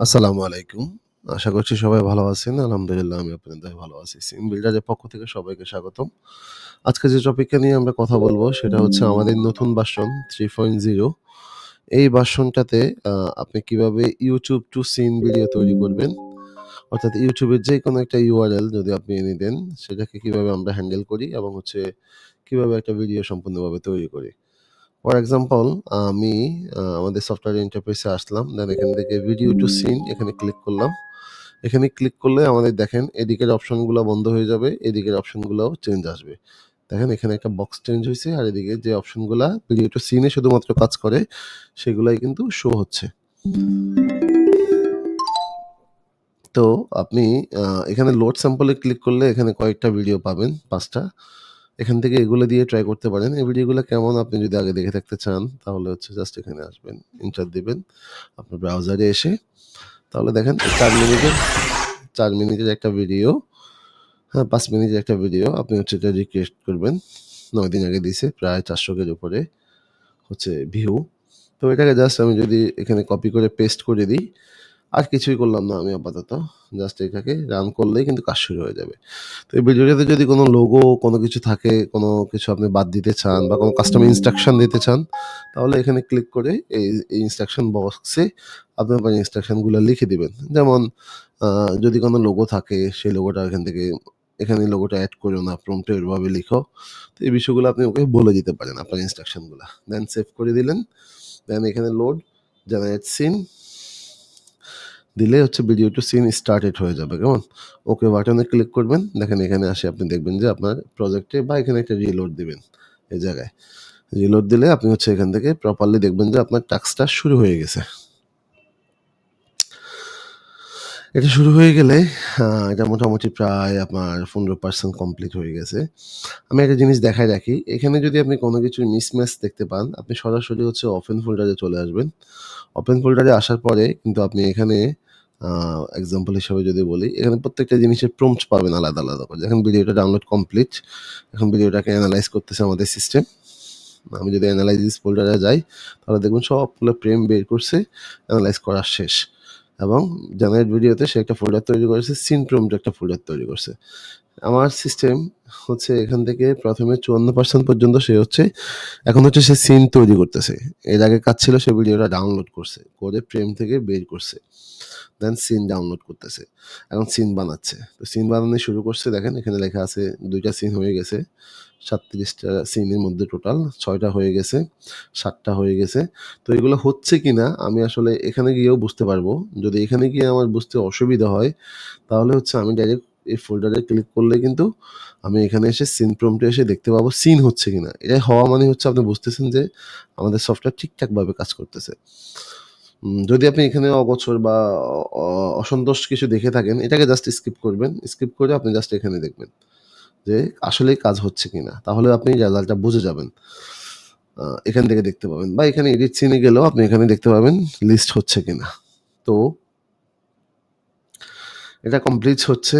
আসসালামু আলাইকুম। আশা করছি সবাই ভালো আছেন। আলহামদুলিল্লাহ আমি আপনাদের দয়ায় ভালো আছি। সিম বিল্ডারের পক্ষ থেকে সবাইকে স্বাগতম। আজকে যে টপিকটা নিয়ে আমরা কথা বলব সেটা হচ্ছে আমাদের নতুন ভার্সন 3.0। এই ভার্সনটাতে আ আপনি কিভাবে YouTube to সিন ভিডিও তৈরি করবেন। অর্থাৎ YouTube এর যেকোনো একটা URL যদি আপনি এনে দেন সেটাকে কিভাবে আমরা হ্যান্ডেল করি এবং হচ্ছে কিভাবে একটা ভিডিও সম্পূর্ণভাবে তৈরি করি। ফর এক্সাম্পল আমি আমাদের সফটওয়্যার ইন্টারফেসে আসলাম। দেন এখান থেকে ভিডিও টু সিন এখানে ক্লিক করলাম। এখানে ক্লিক করলে আমাদের দেখেন এদিকের অপশনগুলা বন্ধ হয়ে যাবে, এদিকের অপশনগুলাও চেঞ্জ আসবে। দেখেন এখানে একটা বক্স চেঞ্জ হইছে আর এদিকে যে অপশনগুলা ভিডিও টু সিনে শুধুমাত্র কাজ করে সেগুলাই কিন্তু শো হচ্ছে। তো আপনি আ এখানে লোড স্যাম্পল এ ক্লিক করলে এখানে কয়েকটা ভিডিও পাবেন ৫ টা। এখান থেকে এগুলো দিয়ে ট্রাই করতে পারেন। এই ভিডিওগুলো কেমন আপনি যদি আগে দেখে থাকতে চান তাহলে হচ্ছে জাস্ট এখানে আসবেন। এন্টার দিবেন আপনার ব্রাউজারে এসে। তাহলে দেখেন ৪ মিনিটের একটা ভিডিও, হ্যাঁ ৫ মিনিটের একটা ভিডিও আপনি হচ্ছে এটা রিক্রিয়েট করবেন। ৯ দিন আগে দিছে প্রায় ৪০০ এর উপরে হচ্ছে ভিউ। তো এটাকে জাস্ট আমি যদি এখানে কপি করে পেস্ট করে দিই, আর কিছুই করলাম না আমি আপাতত। জাস্ট এটাকে রান করলেই কিন্তু কাজ শুরু হয়ে যাবে। তো এই ভিডিওটাতে যদি কোনো লোগো, কোনো কিছু থাকে, কোনো কিছু আপনি বাদ দিতে চান বা কোনো কাস্টম ইনস্ট্রাকশন দিতে চান, তাহলে এখানে ক্লিক করে এই ইনস্ট্রাকশন বক্সে আপনি আপনার ইনস্ট্রাকশনগুলো লিখে দিবেন। যেমন যদি কোনো লোগো থাকে সেই লোগোটা এখান থেকে এখানে লোগোটা এড করো না, প্রম্পটে এভাবে লিখো। তো এই বিষয়গুলো আপনি ওকে বলে দিতে পারেন আপনার ইনস্ট্রাকশনগুলা। দেন সেভ করে দিলেন। দেন এখানে লোড, জেনারেট সিন দিলে হচ্ছে ভিডিও টু সিন স্টার্টেড হয়ে যাবে কেমন? ওকে বাটনে ক্লিক করবেন। দেখেন এখানে আসে আপনি দেখবেন যে আপনার প্রজেক্টে বা এখানে একটা রিলোড দিবেন এই জায়গায়। রিলোড দিলে আপনি হচ্ছে এখান থেকে প্রপারলি দেখবেন যে আপনার টাস্কটা শুরু হয়ে গেছে। এটা শুরু হয়ে গেলে এটা মোটামুটি প্রায় আপনার 15% কমপ্লিট হয়ে গেছে। আমি একটা জিনিস দেখায় রাখি। এখানে যদি আপনি কোনো কিছুর মিসম্যাচ দেখতে পান, আপনি সরাসরি হচ্ছে ওপেন ফোল্ডারে চলে আসবেন। ওপেন ফোল্ডারে আসার পরে কিন্তু আপনি এখানে আ এক্সাম্পল হিসেবে যদি বলি, এখানে প্রত্যেকটা জিনিসের প্রম্পট পাবেন আলাদা, আলাদা করে। দেখেন ভিডিওটা ডাউনলোড কমপ্লিট। এখন ভিডিওটাকে এনালাইজ করতেছে আমাদের সিস্টেম। আমি যদি এনালাইসিস ফোল্ডারে যাই, তাহলে দেখবেন সবগুলো ফ্রেম বের করছে, এনালাইজ করা শেষ। এবং জেনারেট ভিডিওতে সে একটা ফোল্ডার তৈরি করেছে, সিন প্রম্পট একটা ফোল্ডার তৈরি করছে। আমার সিস্টেম হচ্ছে এখান থেকে ১ম এ ৫৪% পর্যন্ত সে হচ্ছে এখন হচ্ছে সে সিন তৈরি করতেছে। এর আগে কাজ ছিল সে ভিডিওটা ডাউনলোড করছে। করে ফ্রেম থেকে বের করছে। দেন সিন ডাউনলোড করতেছে। এখন সিন বানাচ্ছে। তো সিন বানানো শুরু করছে দেখেন এখানে লেখা আছে ২ টা সিন হয়ে গেছে। ৩৭ টা সিনের মধ্যে টোটাল ৬ টা হয়ে গেছে, ৭ টা হয়ে গেছে। তো এগুলো হচ্ছে কিনা আমি আসলে এখানে গিয়েও বুঝতে পারবো। যদি এখানে গিয়ে আমার বুঝতে অসুবিধা হয় তাহলে হচ্ছে আমি ডাইরেক্ট এই ফোল্ডারে ক্লিক করলে কিন্তু আমি এখানে এসে সিন প্রম্পটে এসে দেখতে পাবো সিন হচ্ছে কিনা। এটা হওয়া মানে হচ্ছে আপনি বুঝতেছেন যে আমাদের সফটওয়্যার ঠিকঠাকভাবে কাজ করতেছে। যদি আপনি এখানে অগোছর বা অ অসন্তোষ কিছু দেখে থাকেন, এটাকে জাস্ট স্কিপ করবেন। স্কিপ করে আপনি জাস্ট এখানে দেখবেন যে আসলেই কাজ হচ্ছে কিনা। তাহলে আপনি রেজাল্টটা বুঝে যাবেন। এখান থেকে দেখতে পাবেন বা এখানে এডিট সিনে গেলেও আপনি এখানে দেখতে পাবেন লিস্ট হচ্ছে কিনা। তো এটা কমপ্লিট হচ্ছে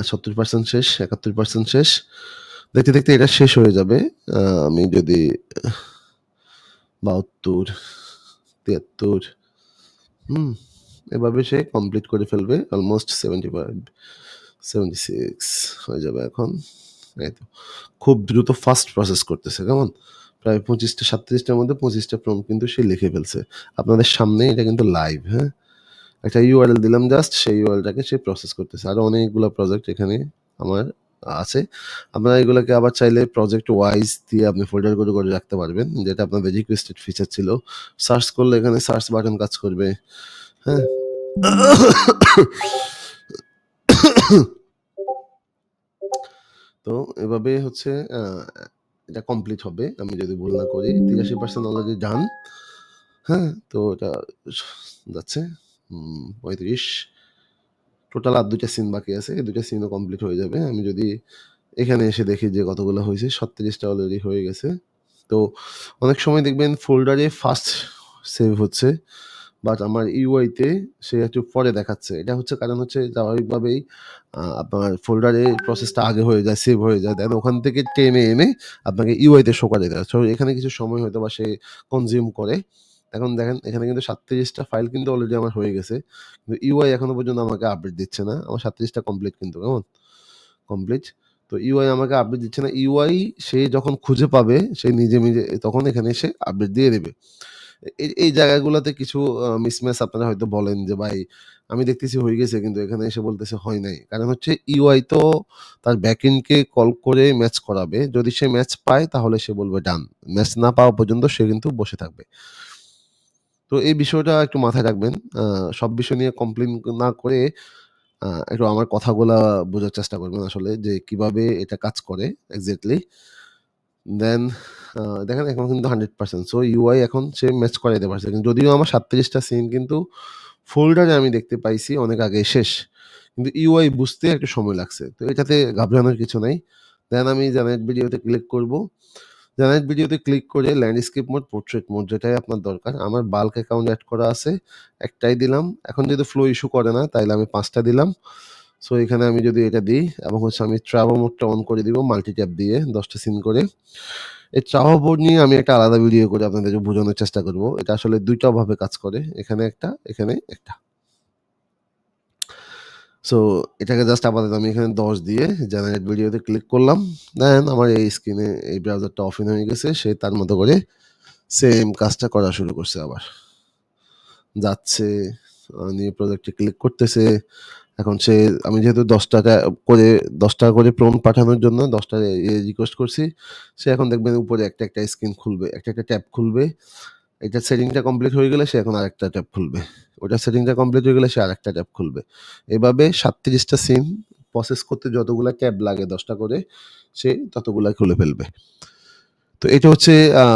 ৭০% শেষ, ৭১% শেষ। দেখতে, দেখতে এটা শেষ হয়ে যাবে। আমি যদি ৭২, ৭৩ হুম? এভাবে সে কমপ্লিট করে ফেলবে। অলমোস্ট 75, 76 হয়ে যাবে এখন। এই তো। খুব দ্রুত ফাস্ট প্রসেস করতেছে, কেমন? প্রায় ২৫ টা ৩৭ টার মধ্যে ২৫ টা প্রম্পট কিন্তু সে লিখে ফেলছে। আপনাদের সামনেই এটা কিন্তু লাইভ, হ্যাঁ? একটা URL দিলাম জাস্ট সেই URL টাকে সে প্রসেস করতেছে। আরো অনেকগুলা প্রজেক্ট এখানে আমার আছে। আপনারা এগুলাকে আবার চাইলে প্রজেক্ট ওয়াইজ দিয়ে আপনি ফোল্ডার করে রাখতে পারবেন। যেটা আপনাদের রিকোয়েস্টেড ফিচার ছিল। সার্চ করলে এখানে সার্চ বাটন কাজ করবে, হ্যাঁ? তো এভাবে হচ্ছে আ এটা কমপ্লিট হবে। আমি যদি ভুল না করি ৮৩% অলরেডি ডান। হ্যাঁ? তো এটা স যাচ্ছে ৩৫ টোটাল আর ২ টা সিন বাকি আছে। এই ২ টা সিনও কমপ্লিট হয়ে যাবে। আমি যদি এখানে এসে দেখি যে কতগুলো হইছে ৩৭ টা অলরেডি হয়ে গেছে। তো অনেক সময় দেখবেন ফোল্ডারে ফার্স্ট সেভ হচ্ছে। বাট আমার UI তে সে একটু পরে দেখাচ্ছে। এটা হচ্ছে কারণ হচ্ছে স্বাভাবিকভাবেই আপনার ফোল্ডারে প্রসেসটা আগে হয়ে যায়, সেভ হয়ে যায়। দেন ওখান থেকে টেনে এনে আপনাকে UI তে শো করে দেয়। সো এখানে কিছু সময় হয়তোবা সে কনজিউম করে। এখন দেখেন এখানে কিন্তু ৩৭ টা ফাইল কিন্তু অলরেডি আমার হয়ে গেছে। কিন্তু ইউআই এখনো পর্যন্ত আমাকে আপডেট দিচ্ছে না। আমার ৩৭ টা কমপ্লিট কিন্তু কেমন? কমপ্লিট। তো ইউআই আমাকে আপডেট দিচ্ছে না। ইউআই সে যখন খুঁজে পাবে সে নিজে তখন এখানে এসে আপডেট দিয়ে দেবে। এই জায়গাগুলাতে কিছু মিসম্যাচ আপনারা হয়তো বলেন যে, "ভাই আমি দেখতেছি হয়ে গেছে কিন্তু এখানে এসে বলতেছে হয় নাই।" কারণ হচ্ছে ইউআই তো তার ব্যাকএন্ডকে কল করে ম্যাচ করাবে। যদি সে ম্যাচ পায় তাহলে সে বলবে ডান। ম্যাচ না পাওয়া পর্যন্ত সে কিন্তু বসে থাকবে। তো এই বিষয়টা একটু মাথায় রাখবেন। আ সব বিষয় নিয়ে কমপ্লেইন না করে একটু আমার কথাগুলা বোঝার চেষ্টা করবেন আসলে যে কিভাবে এটা কাজ করে এক্সাক্টলি। দেন দেখেন এখন কিন্তু 100% সো ইউআই এখন সে ম্যাচ করাইতে পারছে। কিন্তু যদিও আমার ৩৭ টা সিন কিন্তু ফোল্ডারে আমি দেখতে পাইছি অনেক আগেই শেষ। কিন্তু ইউআই বুঝতে একটু সময় লাগছে। তো এটাতে ঘাবড়ানোর কিছু নাই। দেন আমি জেনারেট ভিডিওতে ক্লিক করব। জেনারেট ভিডিওতে ক্লিক করে ল্যান্ডস্কেপ মোড, পোর্ট্রেট মোড যেটাই আপনার দরকার। আমার বাল্ক অ্যাকাউন্ট এড করা আছে। একটাই দিলাম। এখন যেহেতু ফ্লো ইস্যু করে না তাইলে আমি ৫ টা দিলাম। সো এখানে আমি যদি এটা দিই এবং হচ্ছে আমি ট্রাভেল মোডটা অন করে দিব মাল্টি ট্যাব দিয়ে ১০ টা সিন করে। এই ট্রাভেল বোর্ড নিয়ে আমি একটা আলাদা ভিডিও করে আপনাদেরকে বোঝানোর চেষ্টা করব। এটা আসলে ২ টা ভাবে কাজ করে। এখানে একটা, এখানে একটা। সো এটাকে জাস্ট আপাতত আমি এখানে ১০ দিয়ে জেনারেট ভিডিওতে ক্লিক করলাম। দেন আমার এই স্ক্রিনে এই ব্রাউজারটা ওপেন হয়ে গেছে। সে তার মতো করে সেম কাজটা করা শুরু করছে আবার। যাচ্ছে, নিউ প্রজেক্টে ক্লিক করতেছে। এখন সে আমি যেহেতু করে ৳১০ করে প্রম্পট পাঠানোর জন্য ১০ টা রিকোয়েস্ট করছি। সে এখন দেখবেন উপরে একটা স্ক্রিন খুলবে, একটা ট্যাব খুলবে। এটার সেটিংটা কমপ্লিট হয়ে গেলে সে এখন আরেকটা ট্যাব খুলবে। ওটার সেটিংটা কমপ্লিট হয়ে গেলে সে আরেকটা ট্যাব খুলবে। এভাবে ৩৭ টা সিম প্রসেস করতে যতগুলা ট্যাব লাগে ১০ টা করে সে ততগুলা খুলে ফেলবে। তো এটা হচ্ছে আ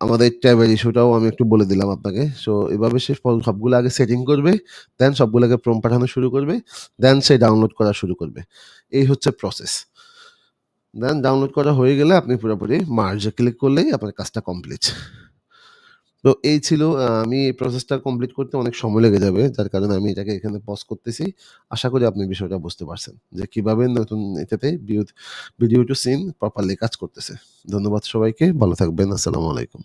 আমাদের ট্যাবের ইস্যুটাও আমি একটু বলে দিলাম আপনাকে। সো এভাবে সে সবগুলো আগে সেটিং করবে, দেন সবগুলোকে প্রম্পট পাঠানো শুরু করবে, দেন সে ডাউনলোড করা শুরু করবে। এই হচ্ছে প্রসেস। দেন ডাউনলোড করা হয়ে গেলে আপনি পুরোপুরি মার্জ এ ক্লিক করলেই আপনার কাজটা কমপ্লিট। তো এই ছিল আমি এই প্রসেসটা কমপ্লিট করতে অনেক সময় লেগে যাবে। যার কারণে আমি এটাকে এখানে পজ করতেছি। আশা করি আপনি বিষয়টা বুঝতে পারছেন যে কিভাবে নতুন এটাতে ভিডিও টু সিন প্রপারলি কাজ করতেছে। ধন্যবাদ সবাইকে। ভালো থাকবেন। আসসালামু আলাইকুম।